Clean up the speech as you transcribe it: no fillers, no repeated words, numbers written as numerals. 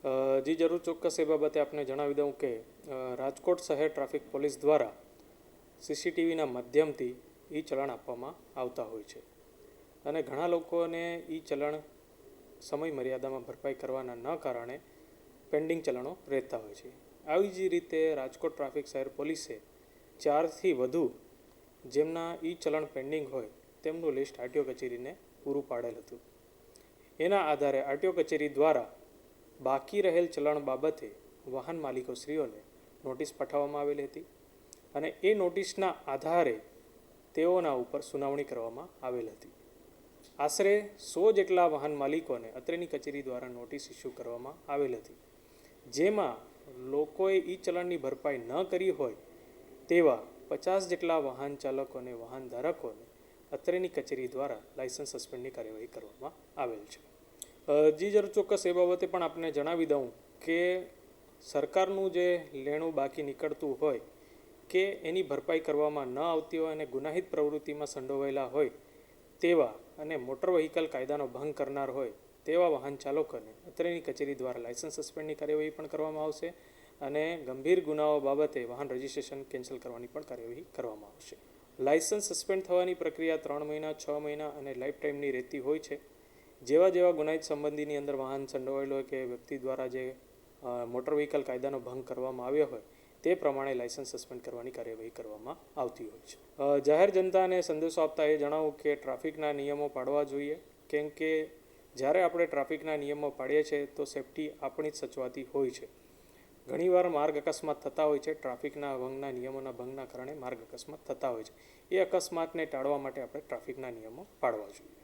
જી જરૂર, ચોક્કસ. એ બાબતે આપને જણાવી દઉં કે રાજકોટ શહેર ટ્રાફિક પોલીસ દ્વારા સીસીટીવીના માધ્યમથી ઈ ચલણ આપવામાં આવતા હોય છે અને ઘણા લોકોને ઈ ચલણ સમય મર્યાદામાં ભરપાઈ કરવાના ન કારણે પેન્ડિંગ ચલણો રહેતા હોય છે. આવી જ રીતે રાજકોટ ટ્રાફિક શહેર પોલીસે 4થી વધુ જેમના ઈ ચલણ પેન્ડિંગ હોય તેમનું લિસ્ટ આરટીઓ કચેરીને પૂરું પાડેલ હતું. એના આધારે આરટીઓ કચેરી દ્વારા બાકી રહેલ ચલણ બાબતે વાહન માલિકોશ્રીઓને નોટિસ પાઠવવામાં આવેલી હતી અને એ નોટિસના આધારે તેઓના ઉપર સુનાવણી કરવામાં આવેલ હતી. આશરે 100 જેટલા વાહન માલિકોને અત્રેની કચેરી દ્વારા નોટિસ ઇસ્યુ કરવામાં આવેલ હતી, જેમાં લોકોએ ઈ ચલણની ભરપાઈ ન કરી હોય તેવા 50 જેટલા વાહન ચાલકોને વાહન ધારકોને અત્રેની કચેરી દ્વારા લાયસન્સ સસ્પેન્ડની કાર્યવાહી કરવામાં આવેલ છે. જી જરૂર, ચોક્કસ. એ બાબતે પણ આપને જણાવી દઉં કે સરકારનું જે લેણું બાકી નીકળતું હોય કે એની ભરપાઈ કરવામાં ન આવતી હોય અને ગુનાહિત પ્રવૃત્તિમાં સંડોવાયેલા હોય તેવા અને મોટર વ્હીકલ કાયદાનો ભંગ કરનાર હોય તેવા વાહન ચાલકોને અત્રેની કચેરી દ્વારા લાયસન્સ સસ્પેન્ડની કાર્યવાહી પણ કરવામાં આવશે અને ગંભીર ગુનાઓ બાબતે વાહન રજિસ્ટ્રેશન કેન્સલ કરવાની પણ કાર્યવાહી કરવામાં આવશે. લાયસન્સ સસ્પેન્ડ થવાની પ્રક્રિયા 3 મહિના, 6 મહિના અને લાઈફ ટાઈમની રહેતી હોય છે. જેવા ગુનાહિત સંબંધીની અંદર વાહન સંડોવાયેલો હોય કે વ્યક્તિ દ્વારા જે મોટર વ્હીકલ કાયદાનો ભંગ કરવામાં આવ્યો હોય તે પ્રમાણે લાયસન્સ સસ્પેન્ડ કરવાની કાર્યવાહી કરવામાં આવતી હોય છે. જાહેર જનતાને સંદેશો આપતા એ જણાવું કે ટ્રાફિકના નિયમો પાળવા જોઈએ, કેમ કે જ્યારે આપણે ટ્રાફિકના નિયમો પાળીએ છીએ તો સેફટી આપણી જ સચવાતી હોય છે. ઘણીવાર માર્ગ અકસ્માત થતા હોય છે. ટ્રાફિકના ભંગના નિયમોના ભંગના કારણે માર્ગ અકસ્માત થતા હોય છે. એ અકસ્માતને ટાળવા માટે આપણે ટ્રાફિકના નિયમો પાળવા જોઈએ.